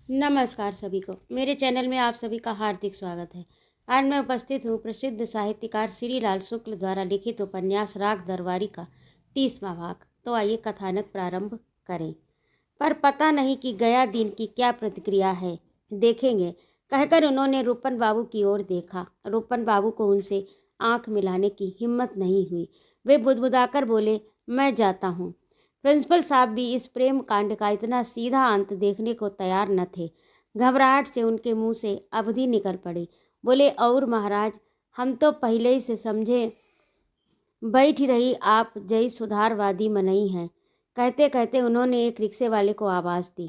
नमस्कार सभी को। मेरे चैनल में आप सभी का हार्दिक स्वागत है। आज मैं उपस्थित हूँ प्रसिद्ध साहित्यकार श्री लाल शुक्ल द्वारा लिखित उपन्यास राग दरबारी का 30वां भाग। तो आइए कथानक प्रारंभ करें। पर पता नहीं कि गया दिन की क्या प्रतिक्रिया है, देखेंगे, कहकर उन्होंने रूपन बाबू की ओर देखा। रूपन बाबू को उनसे आंख मिलाने की हिम्मत नहीं हुई। वे बुदबुदाकर बोले, मैं जाता हूँ। प्रिंसिपल साहब भी इस प्रेम कांड का इतना सीधा अंत देखने को तैयार न थे। घबराहट से उनके मुंह से अवधि निकल पड़ी। बोले, और महाराज, हम तो पहले ही से समझे बैठ रही आप जय सुधारवादी मनई हैं। कहते कहते उन्होंने एक रिक्शे वाले को आवाज़ दी।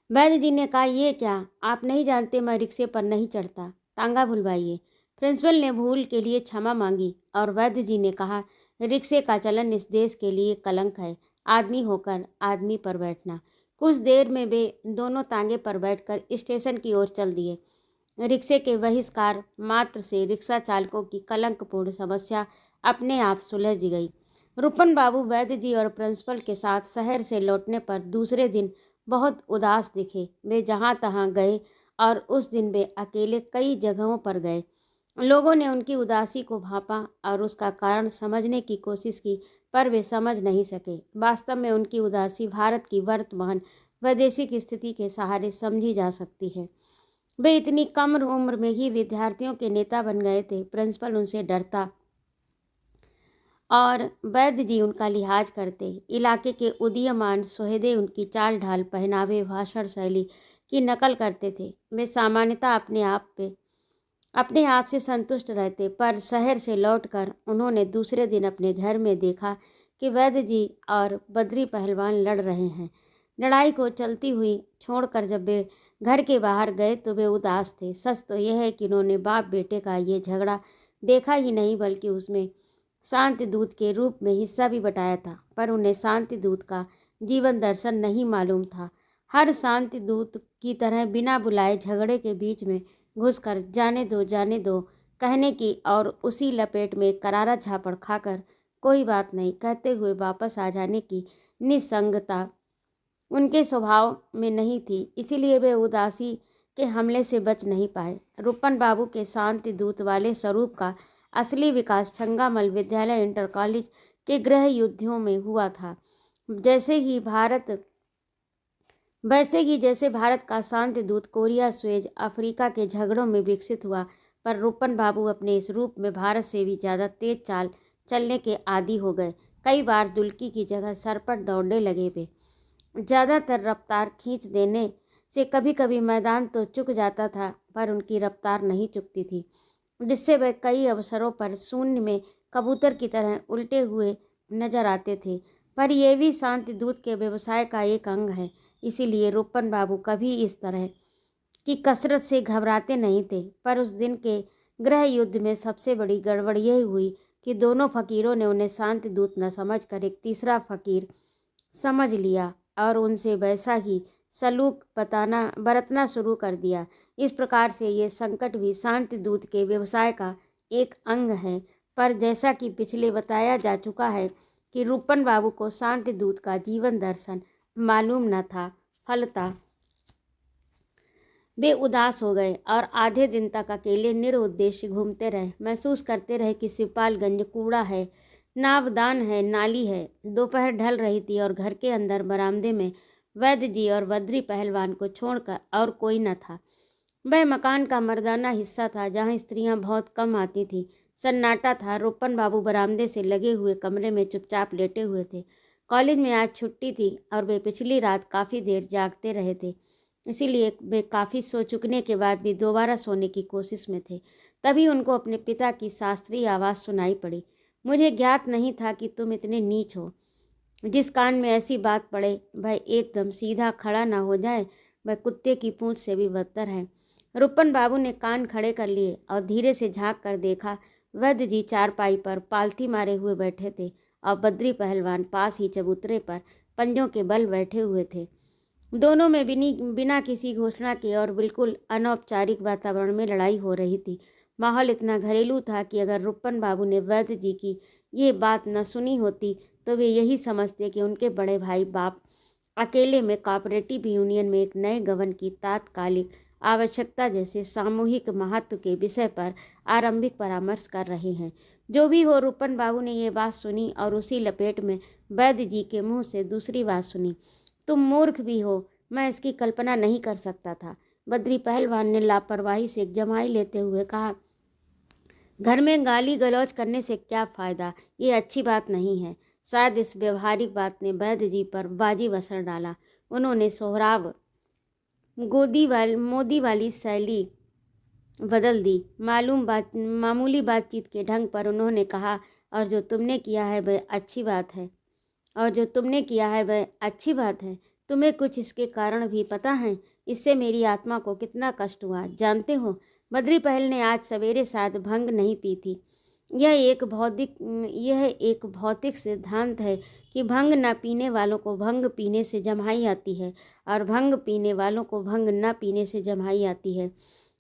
वैद्य जी ने कहा, ये क्या, आप नहीं जानते मैं रिक्शे पर नहीं चढ़ता, तांगा भुलवाइए। प्रिंसिपल ने भूल के लिए क्षमा मांगी और वैद्य जी ने कहा, रिक्शे का चलन इस देश के लिए कलंक है, आदमी होकर आदमी पर बैठना। कुछ देर में वे दोनों तांगे पर बैठकर स्टेशन की ओर चल दिए। रिक्शे के बहिष्कार मात्र से रिक्शा चालकों की कलंकपूर्ण समस्या अपने आप सुलझ गई। रूपन बाबू वैद्य जी और प्रिंसिपल के साथ शहर से लौटने पर दूसरे दिन बहुत उदास दिखे। वे जहाँ तहाँ गए और उस दिन वे अकेले कई जगहों पर गए। लोगों ने उनकी उदासी को भांपा और उसका कारण समझने की कोशिश की, पर वे समझ नहीं सके। वास्तव में उनकी उदासी भारत की वर्तमान वैदेशिक स्थिति के सहारे समझी जा सकती है। वे इतनी कम उम्र में ही विद्यार्थियों के नेता बन गए थे। प्रिंसिपल उनसे डरता और वैद्य जी उनका लिहाज करते। इलाके के उदीयमान सोहदे उनकी चाल ढाल, पहनावे, भाषण शैली की नकल करते थे। वे सामान्यतः अपने आप से संतुष्ट रहते, पर शहर से लौटकर उन्होंने दूसरे दिन अपने घर में देखा कि वैद्य जी और बद्री पहलवान लड़ रहे हैं। लड़ाई को चलती हुई छोड़कर जब वे घर के बाहर गए तो वे उदास थे। सच तो यह है कि उन्होंने बाप बेटे का ये झगड़ा देखा ही नहीं, बल्कि उसमें शांति दूत के रूप में हिस्सा भी बटाया था। पर उन्हें शांति दूत का जीवन दर्शन नहीं मालूम था। हर शांति दूत की तरह बिना बुलाए झगड़े के बीच में घुसकर जाने दो कहने की और उसी लपेट में करारा झापड़ खाकर कोई बात नहीं कहते हुए वापस आ जाने की निसंगता उनके स्वभाव में नहीं थी। इसीलिए वे उदासी के हमले से बच नहीं पाए। रूपन बाबू के शांति दूत वाले स्वरूप का असली विकास छंगामल विद्यालय इंटर कॉलेज के गृह युद्धों में हुआ था। जैसे भारत का शांति दूत कोरिया, स्वेज, अफ्रीका के झगड़ों में विकसित हुआ, पर रूपन बाबू अपने इस रूप में भारत से भी ज़्यादा तेज चाल चलने के आदी हो गए। कई बार दुल्की की जगह सरपट दौड़ने लगे। वे ज़्यादातर रफ्तार खींच देने से कभी कभी मैदान तो चुक जाता था, पर उनकी रफ्तार नहीं चुकती थी, जिससे वे कई अवसरों पर शून्य में कबूतर की तरह उल्टे हुए नजर आते थे। पर यह भी शांति दूत के व्यवसाय का एक अंग है। इसीलिए रूपन बाबू कभी इस तरह की कसरत से घबराते नहीं थे। पर उस दिन के गृह युद्ध में सबसे बड़ी गड़बड़ यह हुई कि दोनों फकीरों ने उन्हें शांति दूत न समझकर एक तीसरा फकीर समझ लिया और उनसे वैसा ही सलूक बरतना शुरू कर दिया। इस प्रकार से ये संकट भी शांति दूत के व्यवसाय का एक अंग है। पर जैसा कि पिछले बताया जा चुका है कि रूपन बाबू को शांति दूत का जीवन दर्शन मालूम न था, फलतः वे उदास हो गए और आधे दिन तक अकेले निरुद्देश्य घूमते रहे। महसूस करते रहे कि शिवपालगंज कूड़ा है, नावदान है, नाली है। दोपहर ढल रही थी और घर के अंदर बरामदे में वैद्य जी और बद्री पहलवान को छोड़कर और कोई न था। वह मकान का मर्दाना हिस्सा था जहाँ स्त्रियाँ बहुत कम आती थीं। सन्नाटा था। रूपन बाबू बरामदे से लगे हुए कमरे में चुपचाप लेटे हुए थे। कॉलेज में आज छुट्टी थी और वे पिछली रात काफ़ी देर जागते रहे थे, इसीलिए वे काफ़ी सो चुकने के बाद भी दोबारा सोने की कोशिश में थे। तभी उनको अपने पिता की शास्त्रीय आवाज़ सुनाई पड़ी। मुझे ज्ञात नहीं था कि तुम इतने नीच हो। जिस कान में ऐसी बात पड़े वह एकदम सीधा खड़ा ना हो जाए, वह कुत्ते की पूंछ से भी बदतर है। रूपन बाबू ने कान खड़े कर लिए और धीरे से झांक कर देखा। वैद्य जी चारपाई पर पालथी मारे हुए बैठे थे और बद्री पहलवान पास ही चबूतरे पर पंजों के बल बैठे हुए थे। दोनों में बिना किसी घोषणा के और बिल्कुल अनौपचारिक वातावरण में लड़ाई हो रही थी। माहौल इतना घरेलू था कि अगर रूपन बाबू ने वैद्य जी की ये बात न सुनी होती तो वे यही समझते कि उनके बड़े भाई बाप अकेले में कोऑपरेटिव यूनियन में एक नए गबन की तात्कालिक आवश्यकता जैसे सामूहिक महत्व के विषय पर आरंभिक परामर्श कर रहे हैं। जो भी हो, रूपन बाबू ने ये बात सुनी और उसी लपेट में वैद्य जी के मुंह से दूसरी बात सुनी। तुम मूर्ख भी हो, मैं इसकी कल्पना नहीं कर सकता था। बद्री पहलवान ने लापरवाही से एक जमाई लेते हुए कहा, घर में गाली गलौज करने से क्या फ़ायदा, ये अच्छी बात नहीं है। शायद इस व्यवहारिक बात ने वैद्य जी पर वाजिब असर डाला। उन्होंने सोहराव मोदी वाली शैली बदल दी। मामूली बातचीत के ढंग पर उन्होंने कहा, और जो तुमने किया है वह अच्छी बात है। तुम्हें कुछ इसके कारण भी पता है। इससे मेरी आत्मा को कितना कष्ट हुआ, जानते हो। बद्री पहल ने आज सवेरे शायद भंग नहीं पी थी। यह एक भौतिक सिद्धांत है कि भंग न पीने वालों को भंग पीने से जम्हाई आती है और भंग पीने वालों को भंग न पीने से जम्हाई आती है।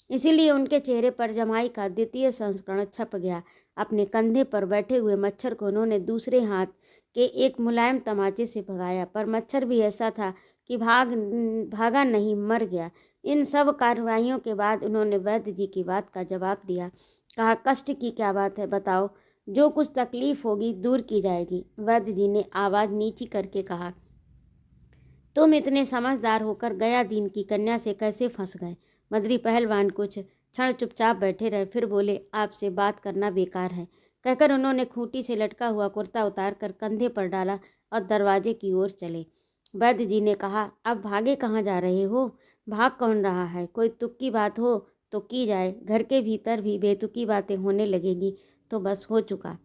इसीलिए उनके चेहरे पर जमाई का द्वितीय संस्करण छप गया। अपने कंधे पर बैठे हुए मच्छर को उन्होंने दूसरे हाथ के एक मुलायम तमाचे से भगाया, पर मच्छर भी ऐसा था कि भागा नहीं, मर गया। इन सब कार्रवाइयों के बाद उन्होंने वैद्य जी की बात का जवाब दिया। कहा, कष्ट की क्या बात है, बताओ। जो कुछ तकलीफ होगी दूर की जाएगी। वैद्य जी ने आवाज़ नीची करके कहा, तुम इतने समझदार होकर गया दीन की कन्या से कैसे फंस गए। बद्री पहलवान कुछ क्षण चुपचाप बैठे रहे, फिर बोले, आपसे बात करना बेकार है। कहकर उन्होंने खूंटी से लटका हुआ कुर्ता उतार कर कंधे पर डाला और दरवाजे की ओर चले। वैद्य जी ने कहा, अब भागे कहाँ जा रहे हो। भाग कौन रहा है, कोई तुक्की बात हो तो की जाए। घर के भीतर भी बेतुकी बातें होने लगेगी तो बस हो चुका।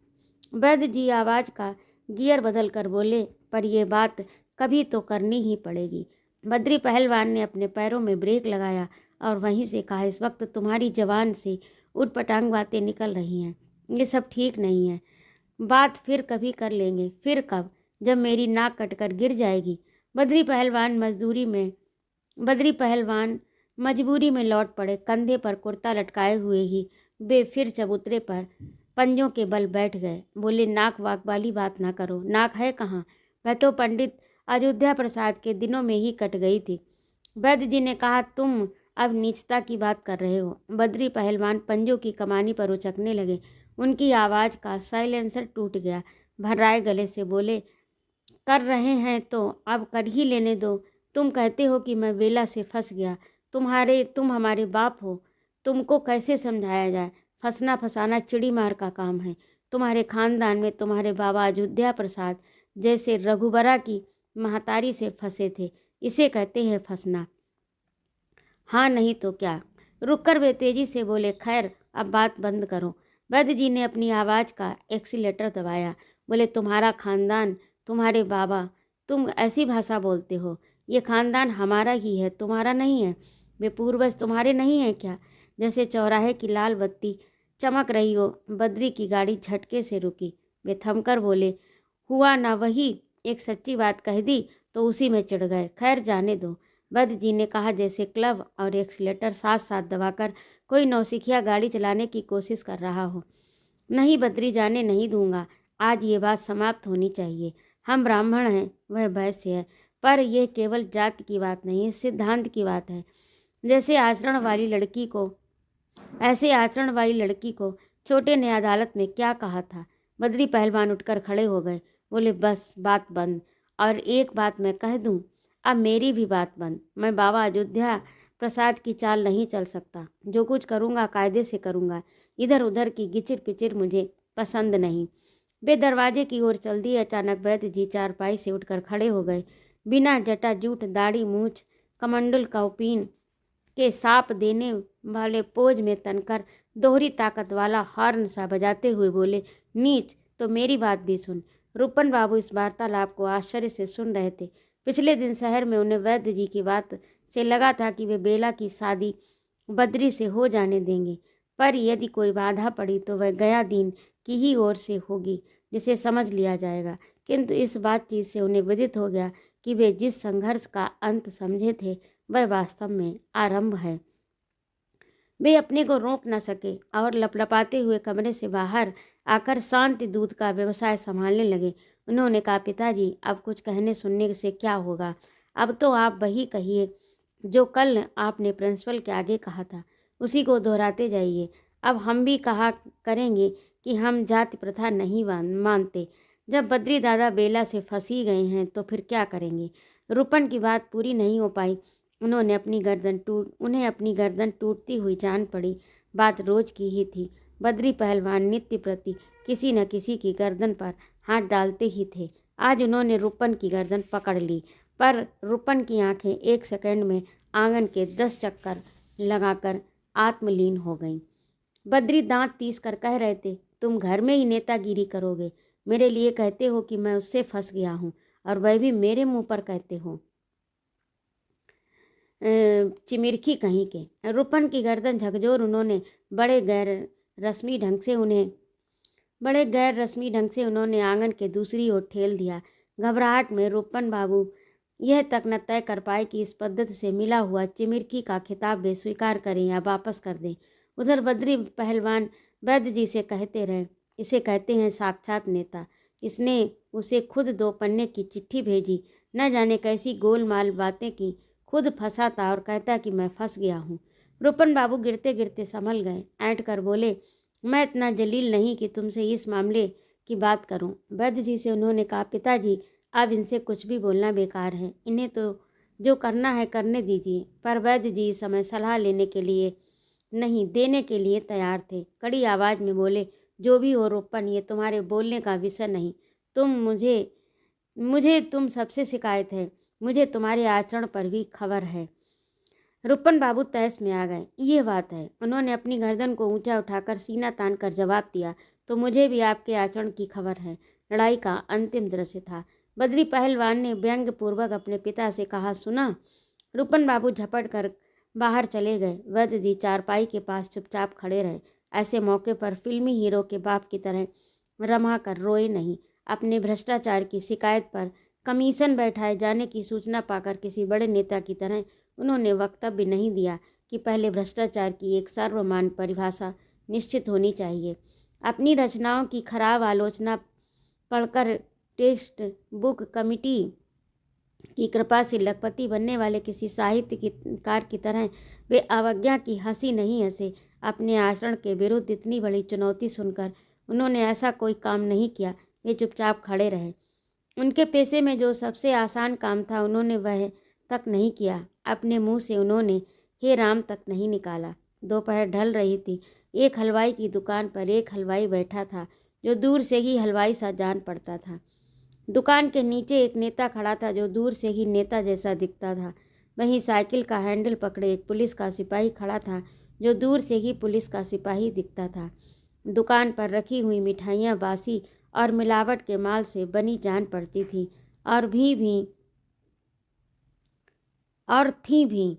वैद्य जी आवाज़ का गियर बदल कर बोले, पर यह बात कभी तो करनी ही पड़ेगी। बद्री पहलवान ने अपने पैरों में ब्रेक लगाया और वहीं से कहा, इस वक्त तुम्हारी जबान से उटपटांग बातें निकल रही हैं। ये सब ठीक नहीं है। बात फिर कभी कर लेंगे। फिर कब? जब मेरी नाक कटकर गिर जाएगी। बद्री पहलवान मजबूरी में लौट पड़े। कंधे पर कुर्ता लटकाए हुए ही वे फिर चबूतरे पर पंजों के बल बैठ गए। बोले, नाक वाक वाली बात ना करो। नाक है कहाँ? वह तो पंडित अयोध्या प्रसाद के दिनों में ही कट गई थी। वैद्य जी ने कहा, तुम अब नीचता की बात कर रहे हो। बद्री पहलवान पंजों की कमानी पर उचकने लगे। उनकी आवाज़ का साइलेंसर टूट गया। भर्राए गले से बोले, कर रहे हैं तो अब कर ही लेने दो। तुम कहते हो कि मैं वेला से फंस गया। तुम हमारे बाप हो, तुमको कैसे समझाया जाए। फंसना फंसाना चिड़ी मार का काम है। तुम्हारे खानदान में तुम्हारे बाबा अयोध्या प्रसाद जैसे रघुबरा की महतारी से फंसे थे। इसे कहते हैं फंसना। हाँ नहीं तो क्या। रुककर वे तेजी से बोले, खैर अब बात बंद करो। वैद्य जी ने अपनी आवाज़ का एक्सीलेटर दबाया। बोले, तुम्हारा खानदान, तुम्हारे बाबा, तुम ऐसी भाषा बोलते हो। ये खानदान हमारा ही है, तुम्हारा नहीं है। वे पूर्वज तुम्हारे नहीं हैं क्या? जैसे चौराहे की लाल बत्ती चमक रही हो। बद्री की गाड़ी झटके से रुकी। वे थमकर बोले, हुआ ना वही। एक सच्ची बात कह दी तो उसी में चिढ़ गए। खैर जाने दो। वैद्य जी ने कहा, जैसे क्लव और एक्सीलेटर साथ साथ दबाकर कोई नौसिखिया गाड़ी चलाने की कोशिश कर रहा हो। नहीं बद्री, जाने नहीं दूंगा। आज ये बात समाप्त होनी चाहिए। हम ब्राह्मण हैं, वह वैश्य है, पर यह केवल जाति की बात नहीं है, सिद्धांत की बात है। ऐसे आचरण वाली लड़की को छोटे ने अदालत में क्या कहा था। बद्री पहलवान उठकर खड़े हो गए। बोले, बस बात बंद। और एक बात मैं कह दूं, अब मेरी भी बात बंद। मैं बाबा अयोध्या प्रसाद की चाल नहीं चल सकता। जो कुछ करूंगा कायदे से करूंगा। इधर उधर की गिचिर पिचिर मुझे पसंद नहीं। वे दरवाजे की ओर चल दिए। अचानक वैद्य जी चारपाई से उठकर खड़े हो गए। बिना जटा जूट, दाढ़ी मूछ, कमंडल कौपीन के साप देने वाले पोज में तनकर दोहरी ताकत वाला हॉर्न सा बजाते हुए बोले, नीच, तो मेरी बात भी सुन। रूपन बाबू इस वार्तालाप को आश्चर्य से सुन रहे थे। पिछले दिन शहर में उन्हें वैद्य जी की बात से लगा था कि वे बेला की शादी बद्री से हो जाने देंगे, पर यदि कोई बाधा पड़ी तो वह गया दीन की ही ओर से होगी, जिसे समझ लिया जाएगा। किंतु इस बातचीत से उन्हें विदित हो गया कि वे जिस संघर्ष का अंत समझे थे वह वास्तव में आरंभ है। वे अपने को रोक न सके और लपलपाते हुए कमरे से बाहर आकर शांति दूध का व्यवसाय संभालने लगे। उन्होंने कहा, पिताजी, अब कुछ कहने सुनने से क्या होगा। अब तो आप वही कहिए जो कल आपने प्रिंसिपल के आगे कहा था, उसी को दोहराते जाइए। अब हम भी कहा करेंगे कि हम जाति प्रथा नहीं मानते। जब बद्री दादा बेला से फंसी गए हैं तो फिर क्या करेंगे। रूपन की बात पूरी नहीं हो पाई। उन्हें अपनी गर्दन टूटती हुई जान पड़ी। बात रोज की ही थी। बद्री पहलवान नित्य प्रति किसी न किसी की गर्दन पर हाथ डालते ही थे। आज उन्होंने रूपन की गर्दन पकड़ ली, पर रूपन की आंखें एक सेकंड में आंगन के 10 चक्कर लगाकर आत्मलीन हो गईं। बद्री दांत पीस कर कह रहे थे, तुम घर में ही नेतागिरी करोगे, मेरे लिए कहते हो कि मैं उससे फंस गया हूँ, और वह भी मेरे मुंह पर कहते हो। चिमिरखी कहीं के। रूपन की गर्दन झकझोर उन्होंने बड़े गैर रस्मी ढंग से उन्होंने आंगन के दूसरी ओर ठेल दिया। घबराहट में रूपन बाबू यह तक न तय कर पाए कि इस पद्धति से मिला हुआ चिमिरखी का खिताब वे स्वीकार करें या वापस कर दें। उधर बद्री पहलवान वैद्य जी से कहते रहे, इसे कहते हैं साक्षात नेता। इसने उसे खुद 2 पन्ने की चिट्ठी भेजी, न जाने कैसी गोलमाल बातें की, खुद फंसा था और कहता कि मैं फंस गया हूँ। रूपन बाबू गिरते गिरते संभल गए। ऐंठ कर बोले, मैं इतना जलील नहीं कि तुमसे इस मामले की बात करूं। वैद्य जी से उन्होंने कहा, पिताजी अब इनसे कुछ भी बोलना बेकार है, इन्हें तो जो करना है करने दीजिए। पर वैद्य जी इस समय सलाह लेने के लिए नहीं, देने के लिए तैयार थे। कड़ी आवाज़ में बोले, जो भी हो रूपन, ये तुम्हारे बोलने का विषय नहीं। मुझे तुम सबसे शिकायत है, मुझे तुम्हारे आचरण पर भी खबर है। रूपन बाबू तैस में आ गए। ये बात है। उन्होंने अपनी गर्दन को ऊंचा उठाकर सीना तान कर जवाब दिया, तो मुझे भी आपके आचरण की खबर है। लड़ाई का अंतिम दृश्य था। बद्री पहलवान ने व्यंग्य पूर्वक अपने पिता से कहा, सुना। रूपन बाबू झपट कर बाहर चले गए। वैद्य जी चारपाई के पास चुपचाप खड़े रहे। ऐसे मौके पर फिल्मी हीरो के बाप की तरह रमा कर रोए नहीं। अपने भ्रष्टाचार की शिकायत पर कमीशन बैठाए जाने की सूचना पाकर किसी बड़े नेता की तरह उन्होंने वक्तव्य नहीं दिया कि पहले भ्रष्टाचार की एक सर्वमान्य परिभाषा निश्चित होनी चाहिए। अपनी रचनाओं की खराब आलोचना पढ़कर टेक्स्ट बुक कमिटी की कृपा से लखपति बनने वाले किसी साहित्यकार की तरह वे अवज्ञा की हंसी नहीं हंसे। अपने आचरण के विरुद्ध इतनी बड़ी चुनौती सुनकर उन्होंने ऐसा कोई काम नहीं किया। वे चुपचाप खड़े रहे। उनके पेशे में जो सबसे आसान काम था उन्होंने वह तक नहीं किया। अपने मुंह से उन्होंने हे राम तक नहीं निकाला। दोपहर ढल रही थी। एक हलवाई की दुकान पर एक हलवाई बैठा था जो दूर से ही हलवाई सा जान पड़ता था। दुकान के नीचे एक नेता खड़ा था जो दूर से ही नेता जैसा दिखता था। वहीं साइकिल का हैंडल पकड़े एक पुलिस का सिपाही खड़ा था जो दूर से ही पुलिस का सिपाही दिखता था। दुकान पर रखी हुई मिठाइयाँ बासी और मिलावट के माल से बनी जान पड़ती थी और थी भी।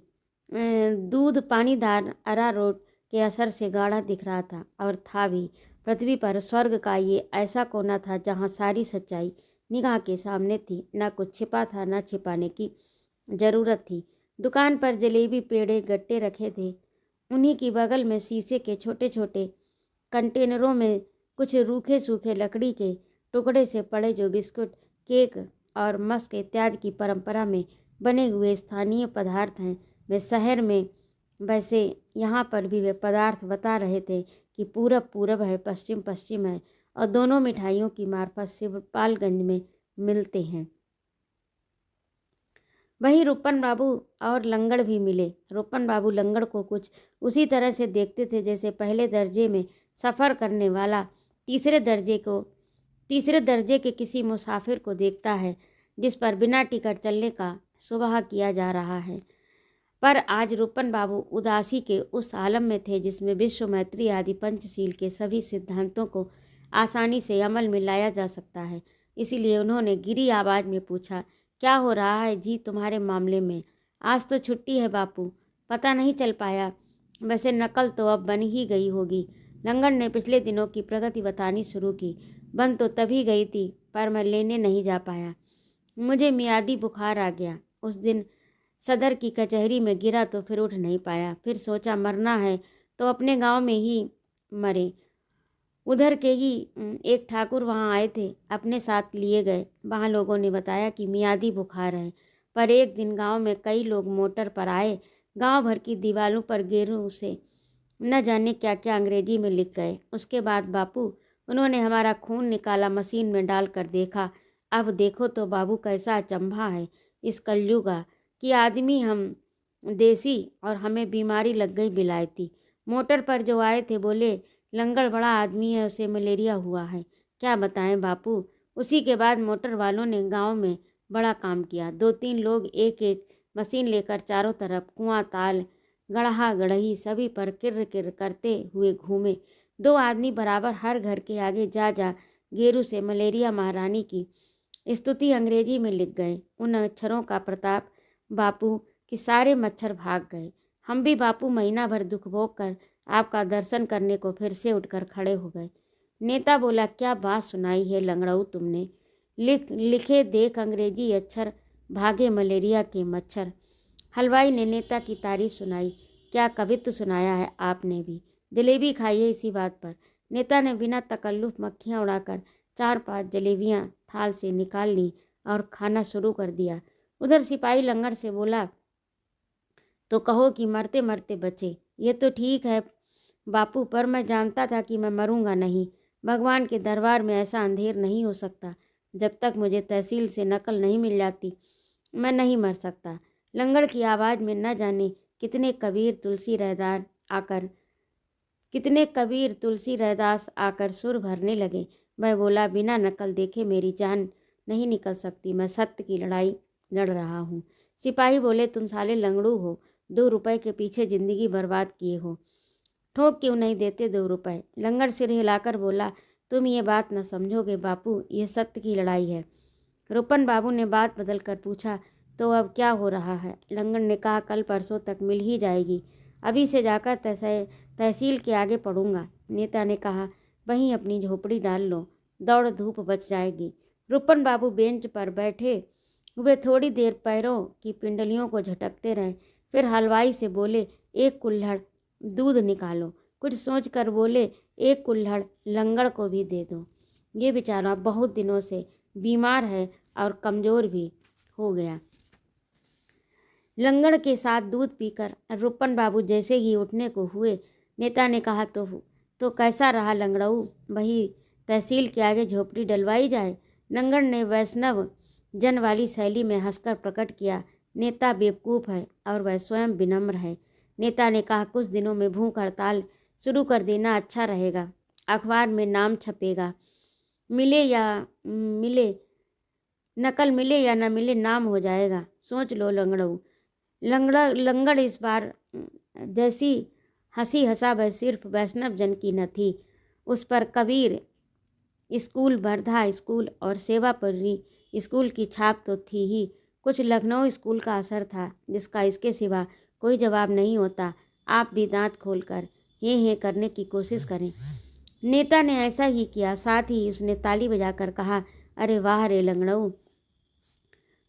दूध पानीदार अरारोट के असर से गाढ़ा दिख रहा था और था भी। पृथ्वी पर स्वर्ग का ये ऐसा कोना था जहाँ सारी सच्चाई निगाह के सामने थी। न कुछ छिपा था, न छिपाने की जरूरत थी। दुकान पर जलेबी, पेड़े, गट्टे रखे थे। उन्हीं की बगल में शीशे के छोटे छोटे कंटेनरों में कुछ रूखे सूखे लकड़ी के टुकड़े से पड़े जो बिस्कुट, केक और मस्क इत्यादि की परंपरा में बने हुए स्थानीय पदार्थ हैं। वे शहर में वैसे यहाँ पर भी वे पदार्थ बता रहे थे कि पूरब पूरब है, पश्चिम पश्चिम है, और दोनों मिठाइयों की मार्फत शिवपालगंज में मिलते हैं। वहीं रूपन बाबू और लंगड़ भी मिले। रूपन बाबू लंगड़ को कुछ उसी तरह से देखते थे जैसे पहले दर्जे में सफ़र करने वाला तीसरे दर्जे के किसी मुसाफिर को देखता है जिस पर बिना टिकट चलने का सुबह किया जा रहा है। पर आज रूपन बाबू उदासी के उस आलम में थे जिसमें विश्व मैत्री आदि पंचशील के सभी सिद्धांतों को आसानी से अमल में लाया जा सकता है। इसीलिए उन्होंने गिरी आवाज़ में पूछा, क्या हो रहा है जी तुम्हारे मामले में? आज तो छुट्टी है बापू, पता नहीं चल पाया। वैसे नकल तो अब बन ही गई होगी। लंगड़ ने पिछले दिनों की प्रगति बतानी शुरू की। बन तो तभी गई थी पर मैं लेने नहीं जा पाया। मुझे मियादी बुखार आ गया। उस दिन सदर की कचहरी में गिरा तो फिर उठ नहीं पाया। फिर सोचा मरना है तो अपने गांव में ही मरे। उधर के ही एक ठाकुर वहां आए थे, अपने साथ लिए गए। वहां लोगों ने बताया कि मियादी बुखार है, पर एक दिन गांव में कई लोग मोटर पर आए। गांव भर की दीवारों पर गेरू से न जाने क्या क्या अंग्रेजी में लिख गए। उसके बाद बापू, उन्होंने हमारा खून निकाला, मशीन में डालकर देखा। अब देखो तो बाबू, कैसा अचंभा है इस कलयुगा कि आदमी हम देसी और हमें बीमारी लग गई बिलायती। मोटर पर जो आए थे बोले, लंगड़ बड़ा आदमी है, उसे मलेरिया हुआ है। क्या बताएं बापू। उसी के बाद मोटर वालों ने गांव में बड़ा काम किया। 2-3 लोग एक एक मशीन लेकर चारों तरफ कुआं, ताल, गढ़हा, गढ़ही सभी पर किर्र किर्र करते हुए घूमे। 2 आदमी बराबर हर घर के आगे जा जा गेरू से मलेरिया महारानी की स्तुति अंग्रेजी में लिख गए। उन अक्षरों का प्रताप बापू कि सारे मच्छर भाग गए। हम भी बापू महीना भर दुख भोग कर आपका दर्शन करने को फिर से उठकर खड़े हो गए। नेता बोला, क्या बात सुनाई है लंगड़ऊ तुमने। लिखे देख अंग्रेजी अक्षर, भागे मलेरिया के मच्छर। हलवाई ने नेता की तारीफ सुनाई। क्या कवित्व सुनाया है आपने भी। जलेबी खाइए इसी बात पर। नेता ने बिना तकल्लुफ मक्खियाँ उड़ाकर 4-5 जलेबियाँ थाल से निकाल ली और खाना शुरू कर दिया। उधर सिपाही लंगड़ से बोला, तो कहो कि मरते मरते बचे। ये तो ठीक है बापू, पर मैं जानता था कि मैं मरूंगा नहीं। भगवान के दरबार में ऐसा अंधेर नहीं हो सकता। जब तक मुझे तहसील से नकल नहीं मिल जाती मैं नहीं मर सकता। लंगड़ की आवाज़ में न जाने कितने कबीर तुलसी रैदास आकर सुर भरने लगे। मैं बोला, बिना नकल देखे मेरी जान नहीं निकल सकती। मैं सत्य की लड़ाई लड़ रहा हूँ। सिपाही बोले, तुम साले लंगड़ू हो, 2 रुपए के पीछे ज़िंदगी बर्बाद किए हो। ठोक क्यों नहीं देते 2 रुपए। लंगड़ सिर हिलाकर बोला, तुम ये बात न समझोगे बापू, ये सत्य की लड़ाई है। रुपन बाबू ने बात बदल कर पूछा, तो अब क्या हो रहा है। लंगड़ ने कहा, कल परसों तक मिल ही जाएगी। अभी से जाकर तहसील के आगे पढ़ूंगा। नेता ने कहा, वहीं अपनी झोपड़ी डाल लो, दौड़ धूप बच जाएगी। रुपन बाबू बेंच पर बैठे हुए थोड़ी देर पैरों की पिंडलियों को झटकते रहे। फिर हलवाई से बोले, 1 कुल्हड़ दूध निकालो। कुछ सोचकर बोले, 1 कुल्हड़ लंगड़ को भी दे दो, ये बेचारा बहुत दिनों से बीमार है और कमज़ोर भी हो गया। लंगड़ के साथ दूध पीकर रुपन बाबू जैसे ही उठने को हुए, नेता ने कहा, तो कैसा रहा लंगड़ऊ, वही तहसील के आगे झोपड़ी डलवाई जाए। लंगड़ ने वैष्णव जन वाली शैली में हंसकर प्रकट किया, नेता बेवकूफ़ है और वह स्वयं विनम्र है। नेता ने कहा, कुछ दिनों में भूख हड़ताल शुरू कर देना अच्छा रहेगा। अखबार में नाम छपेगा, नकल मिले या न मिले, नाम हो जाएगा। सोच लो लंगड़ऊ। लंगड़ इस बार जैसी हंसी हंसा वह सिर्फ वैष्णव जन की न थी। उस पर कबीर स्कूल, वर्धा स्कूल और सेवापुरी स्कूल की छाप तो थी ही। कुछ लखनऊ स्कूल का असर था जिसका इसके सिवा कोई जवाब नहीं होता। आप भी दांत खोलकर हे करने की कोशिश करें। नेता ने ऐसा ही किया। साथ ही उसने ताली बजाकर कहा, अरे वाह रे लंगड़ऊ।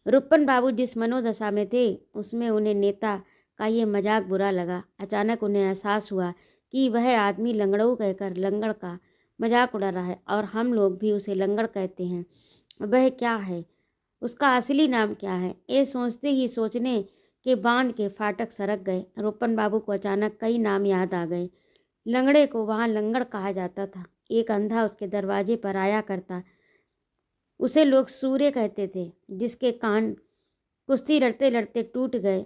रुपन बाबू जिस मनोदशा में थे उसमें उन्हें नेता का ये मजाक बुरा लगा। अचानक उन्हें एहसास हुआ कि वह आदमी लंगड़ऊ कहकर लंगड़ का मजाक उड़ा रहा है और हम लोग भी उसे लंगड़ कहते हैं। वह क्या है, उसका असली नाम क्या है। ये सोचते ही सोचने के बांध के फाटक सरक गए। रुपन बाबू को अचानक कई नाम याद आ गए। लंगड़े को वहाँ लंगड़ कहा जाता था। एक अंधा उसके दरवाजे पर आया करता, उसे लोग सूर्य कहते थे। जिसके कान कुश्ती लड़ते लड़ते टूट गए,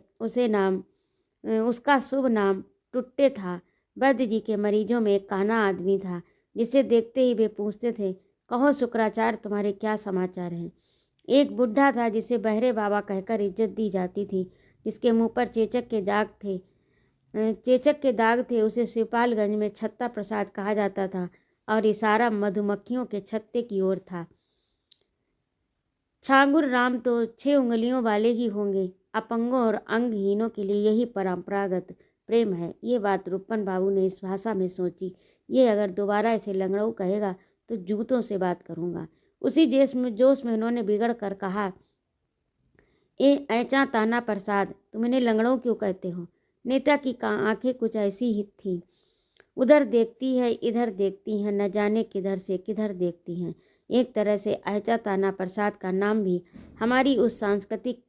उसका शुभ नाम टुट्टे था। वैद्य जी के मरीजों में एक काना आदमी था जिसे देखते ही वे पूछते थे, कहो शुक्राचार्य, तुम्हारे क्या समाचार हैं। एक बुढ़ा था जिसे बहरे बाबा कहकर इज्जत दी जाती थी, जिसके मुंह पर चेचक के दाग थे। उसे शिवपालगंज में छत्ता प्रसाद कहा जाता था और इशारा मधुमक्खियों के छत्ते की ओर था। छांगुर राम तो 6 उंगलियों वाले ही होंगे। अपंगों और अंगहीनों के लिए यही परंपरागत प्रेम है। ये बात रुपन बाबू ने इस भाषा में सोची। ये अगर दोबारा इसे लंगड़ऊ कहेगा तो जूतों से बात करूँगा। उसी जोश में उन्होंने बिगड़ कर कहा, ऐचा ताना प्रसाद, तुम इन्हें लंगड़ों क्यों कहते हो। नेता की आंखें कुछ ऐसी ही थी, उधर देखती है इधर देखती हैं, न जाने किधर से किधर देखती हैं। एक तरह से ऐचा ताना प्रसाद का नाम भी हमारी उस सांस्कृतिक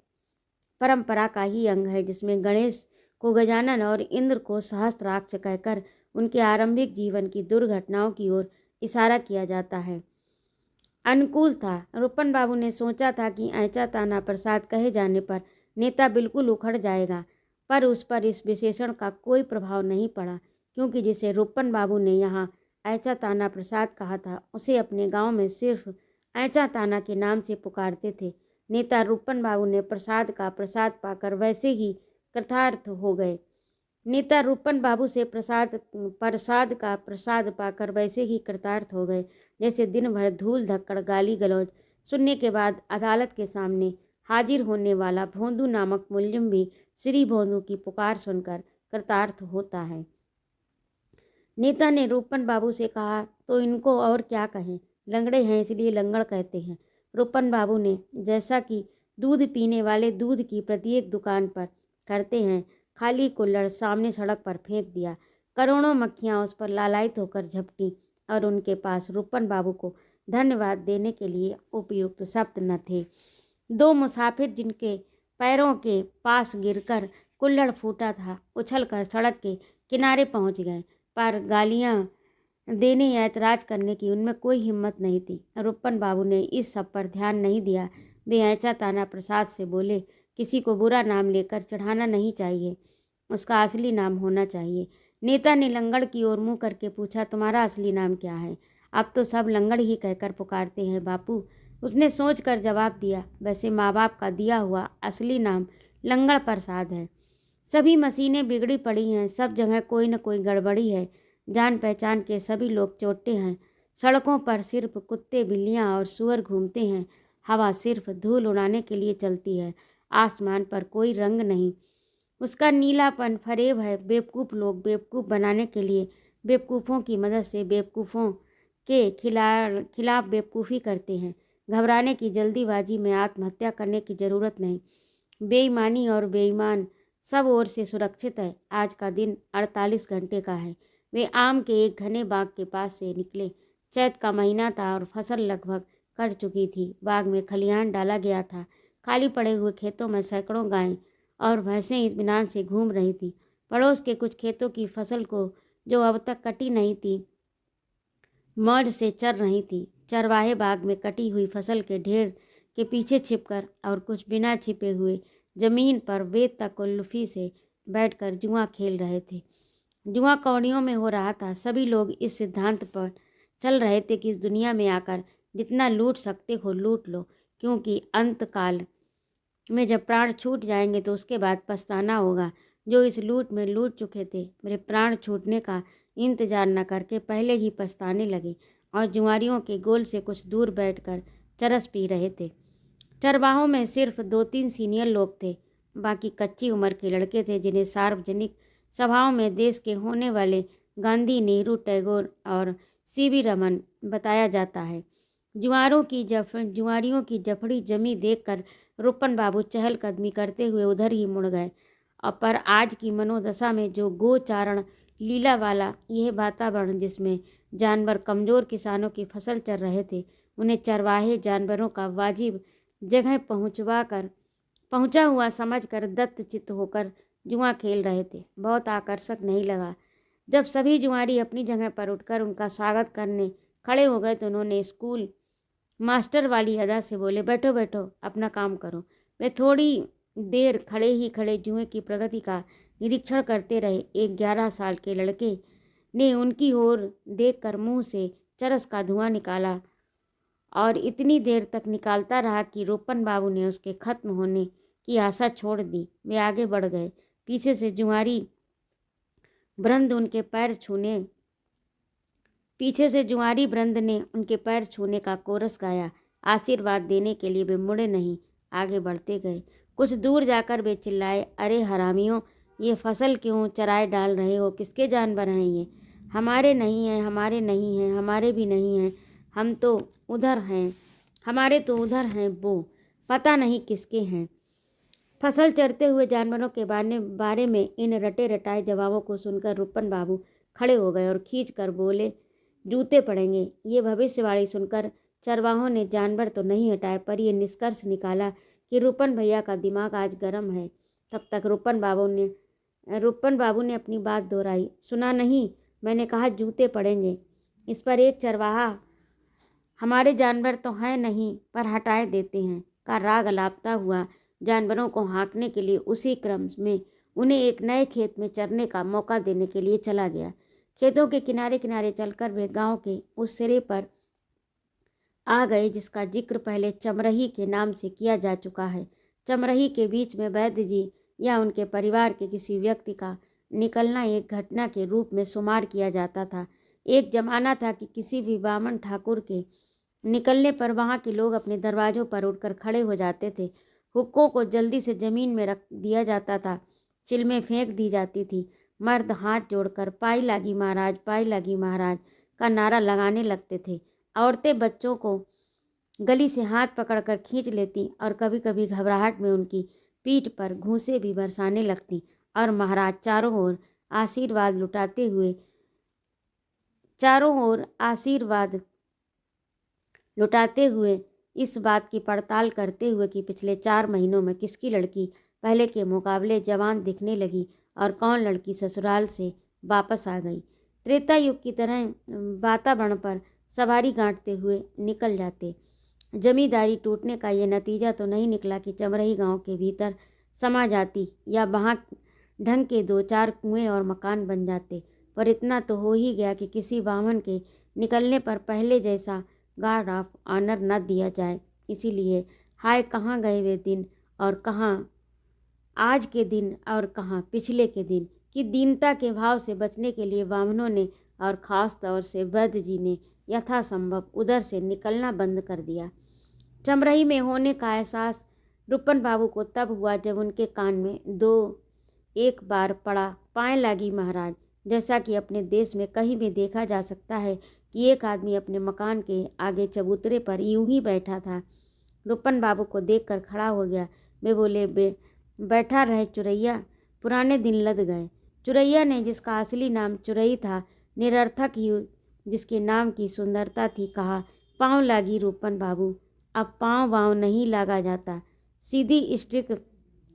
परंपरा का ही अंग है, जिसमें गणेश को गजानन और इंद्र को सहस्त्राक्ष कहकर उनके आरंभिक जीवन की दुर्घटनाओं की ओर इशारा किया जाता है। अनुकूल था। रूपन बाबू ने सोचा था कि ऐचा ताना प्रसाद कहे जाने पर नेता बिल्कुल उखड़ जाएगा, पर उस पर इस विशेषण का कोई प्रभाव नहीं पड़ा, क्योंकि जिसे रूपन बाबू ने यहाँ ऐचा ताना प्रसाद कहा था, उसे अपने गांव में सिर्फ ऐचा ताना के नाम से पुकारते थे। नेता रूपन बाबू ने प्रसाद का प्रसाद पाकर वैसे ही कृतार्थ हो गए। नेता रूपन बाबू से प्रसाद का प्रसाद पाकर वैसे ही कृतार्थ हो गए, जैसे दिन भर धूल धक्कड़ गाली गलौज सुनने के बाद अदालत के सामने हाजिर होने वाला भोंदू नामक मुलजिम भी श्री भोंदू की पुकार सुनकर कृतार्थ होता है। नेता ने रूपन बाबू से कहा, तो इनको और क्या कहें, लंगड़े हैं इसलिए लंगड़ कहते हैं। रूपन बाबू ने, जैसा कि दूध पीने वाले दूध की प्रत्येक दुकान पर करते हैं, खाली कुल्हड़ सामने सड़क पर फेंक दिया। करोड़ों मक्खियाँ उस पर लालायित होकर झपटी और उनके पास रूपन बाबू को धन्यवाद देने के लिए उपयुक्त शब्द न थे। दो मुसाफिर जिनके पैरों के पास गिरकर कुल्हड़ फूटा था, उछलकर सड़क के किनारे पहुंच गए, पर गालियां देने या ऐतराज़ करने की उनमें कोई हिम्मत नहीं थी। रूपन बाबू ने इस सब पर ध्यान नहीं दिया। वे ऐचा ताना प्रसाद से बोले, किसी को बुरा नाम लेकर चढ़ाना नहीं चाहिए, उसका असली नाम होना चाहिए। नेता ने लंगड़ की ओर मुँह करके पूछा, तुम्हारा असली नाम क्या है? अब तो सब लंगड़ ही कहकर पुकारते हैं बापू, उसने सोचकर जवाब दिया। वैसे माँ बाप का दिया हुआ असली नाम लंगड़ प्रसाद है। सभी मशीनें बिगड़ी पड़ी हैं, सब जगह कोई न कोई गड़बड़ी है। जान पहचान के सभी लोग चोटे हैं। सड़कों पर सिर्फ कुत्ते बिल्लियाँ और सूअर घूमते हैं। हवा सिर्फ धूल उड़ाने के लिए चलती है। आसमान पर कोई रंग नहीं, उसका नीलापन फरेब है। बेवकूफ़ लोग बेवकूफ़ बनाने के लिए बेवकूफ़ों की मदद से बेवकूफ़ों के खिलाफ बेवकूफ़ी करते हैं। घबराने की जल्दीबाजी में आत्महत्या करने की ज़रूरत नहीं। बेईमानी और बेईमान सब ओर से सुरक्षित है। आज का दिन 48 घंटे का है। वे आम के एक घने बाग के पास से निकले। चैत का महीना था और फसल लगभग कट चुकी थी। बाग में खलिहान डाला गया था। खाली पड़े हुए खेतों में सैकड़ों गायें और भैंसें इत्मीनान से घूम रही थी। पड़ोस के कुछ खेतों की फसल को, जो अब तक कटी नहीं थी, मौज से चर रही थी। चरवाहे बाग में कटी हुई फसल के ढेर के पीछे छिपकर और कुछ बिना छिपे हुए जमीन पर बेतकल्लुफ़ी से बैठकर जुआ खेल रहे थे। जुआ कौड़ियों में हो रहा था। सभी लोग इस सिद्धांत पर चल रहे थे कि इस दुनिया में आकर जितना लूट सकते हो लूट लो, क्योंकि अंत काल में जब प्राण छूट जाएंगे तो उसके बाद पछताना होगा। जो इस लूट में लूट चुके थे, मेरे प्राण छूटने का इंतजार न करके पहले ही पछताने लगे और जुआरियों के गोल से कुछ दूर बैठकर चरस पी रहे थे। चरवाहों में सिर्फ 2-3 सीनियर लोग थे। बाकी कच्ची उम्र के लड़के थे, जिन्हें सार्वजनिक सभाओं में देश के होने वाले गांधी, नेहरू, टैगोर और सीवी रमन बताया जाता है। जुआरियों की जफड़ी जमी देखकर रूपन बाबू चहलकदमी करते हुए उधर ही मुड़ गए। पर आज की मनोदशा में जो गोचारण लीला वाला यह वातावरण, जिसमें जानवर कमज़ोर किसानों की फसल चर रहे थे, उन्हें चरवाहे जानवरों का वाजिब जगह पहुंचा हुआ समझकर दत्तचित्त होकर जुआ खेल रहे थे, बहुत आकर्षक नहीं लगा। जब सभी जुआरी अपनी जगह पर उठकर उनका स्वागत करने खड़े हो गए तो उन्होंने स्कूल मास्टर वाली अदा से बोले, बैठो बैठो, अपना काम करो। वे थोड़ी देर खड़े जुए की प्रगति का निरीक्षण करते रहे। एक 11 साल के लड़के ने उनकी ओर देखकर मुंह से चरस का धुआं निकाला और इतनी देर तक निकालता रहा कि रूपन बाबू ने उसके खत्म होने की आशा छोड़ दी। वे आगे बढ़ गए। पीछे से जुआरी वृंद ने उनके पैर छूने का कोरस गाया। आशीर्वाद देने के लिए वे मुड़े नहीं, आगे बढ़ते गए। कुछ दूर जाकर वे चिल्लाए, अरे हरामियों, ये फसल क्यों चराए डाल रहे हो? किसके जानवर हैं ये? हमारे नहीं हैं, हमारे नहीं हैं, हमारे भी नहीं हैं, हमारे तो उधर हैं, वो पता नहीं किसके हैं। फसल चरते हुए जानवरों के बारे में इन रटे रटाए जवाबों को सुनकर रूपन बाबू खड़े हो गए और खींच कर बोले, जूते पड़ेंगे। ये भविष्यवाणी सुनकर चरवाहों ने जानवर तो नहीं हटाए, पर यह निष्कर्ष निकाला कि रूपन भैया का दिमाग आज गर्म है। तब तक रूपन बाबू ने अपनी बात दोहराई। सुना नहीं, मैंने कहा जूते पड़ेंगे। इस पर एक चरवाहा, हमारे जानवर तो हैं नहीं पर हटाए देते हैं, का राग अलापता हुआ जानवरों को हाँकने के लिए उसी क्रम में उन्हें एक नए खेत में चरने का मौका देने के लिए चला गया। खेतों के किनारे किनारे चलकर वे गांव के उस सिरे पर आ गए जिसका जिक्र पहले चमरही के नाम से किया जा चुका है। चमरही के बीच में वैद्य जी या उनके परिवार के किसी व्यक्ति का निकलना एक घटना के रूप में शुमार किया जाता था। एक जमाना था कि किसी भी बामन ठाकुर के निकलने पर वहाँ के लोग अपने दरवाजों पर उठकर खड़े हो जाते थे। हुक्कों को जल्दी से जमीन में रख दिया जाता था, चिलमें फेंक दी जाती थी। मर्द हाथ जोड़कर पाई लागी महाराज का नारा लगाने लगते थे। औरतें बच्चों को गली से हाथ पकड़कर खींच लेती और कभी कभी घबराहट में उनकी पीठ पर घूंसे भी बरसाने लगती और महाराज चारों ओर आशीर्वाद लुटाते हुए इस बात की पड़ताल करते हुए कि पिछले 4 महीनों में किसकी लड़की पहले के मुकाबले जवान दिखने लगी और कौन लड़की ससुराल से वापस आ गई। त्रेता युग की तरह वातावरण पर सवारी गांठते हुए निकल जाते। जमींदारी टूटने का ये नतीजा तो नहीं निकला कि चमरही गांव के भीतर समा जाती या वहाँ ढंग के 2-4 कुएं और मकान बन जाते, पर इतना तो हो ही गया कि किसी वामन के निकलने पर पहले जैसा गार्ड ऑफ ऑनर न दिया जाए। इसीलिए हाय कहाँ गए वे दिन और कहाँ आज के दिन और कहाँ पिछले के दिन कि दीनता के भाव से बचने के लिए वामनों ने और ख़ास तौर से वैद्य जी ने यथासंभव उधर से निकलना बंद कर दिया। चमरही में होने का एहसास रूपन बाबू को तब हुआ जब उनके कान में एक बार पड़ा, पाए लागी महाराज। जैसा कि अपने देश में कहीं भी देखा जा सकता है कि एक आदमी अपने मकान के आगे चबूतरे पर यूं ही बैठा था। रूपन बाबू को देखकर खड़ा हो गया। वे बोले, बैठा रहे चुरैया, पुराने दिन लद गए। चुरैया ने, जिसका असली नाम चुरई था, निरर्थक ही जिसके नाम की सुंदरता थी, कहा, पाँव लागी रूपन बाबू, अब पाँव वाँव नहीं लागा जाता, सीधी स्टिक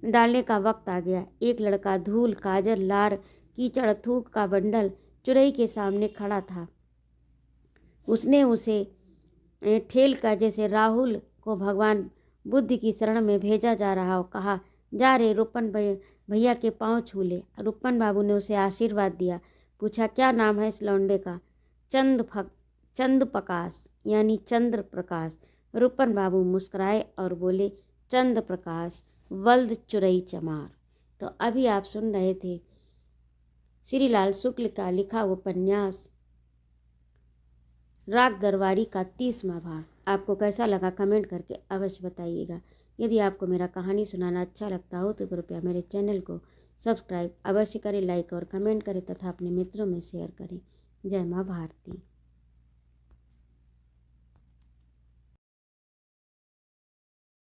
डालने का वक्त आ गया। एक लड़का धूल, काजल, लार, कीचड़, थूक का बंडल चुरई के सामने खड़ा था। उसने उसे ठेल कर जैसे राहुल को भगवान बुद्ध की शरण में भेजा जा रहा हो, कहा, जा रे रूपन भैया के पाँव छू ले। रूपन बाबू ने उसे आशीर्वाद दिया। पूछा, क्या नाम है इस लौंडे का? चंद प्रकाश यानी चंद्र प्रकाश। रूपन बाबू मुस्कुराए और बोले, चंद प्रकाश वल्द चुरई चमार। तो अभी आप सुन रहे थे श्रीलाल शुक्ल का लिखा उपन्यास राग दरबारी का 30वां भाग। आपको कैसा लगा कमेंट करके अवश्य बताइएगा। यदि आपको मेरा कहानी सुनाना अच्छा लगता हो तो कृपया मेरे चैनल को सब्सक्राइब अवश्य करें, लाइक और कमेंट करें तथा अपने मित्रों में शेयर करें। जय माँ भारती।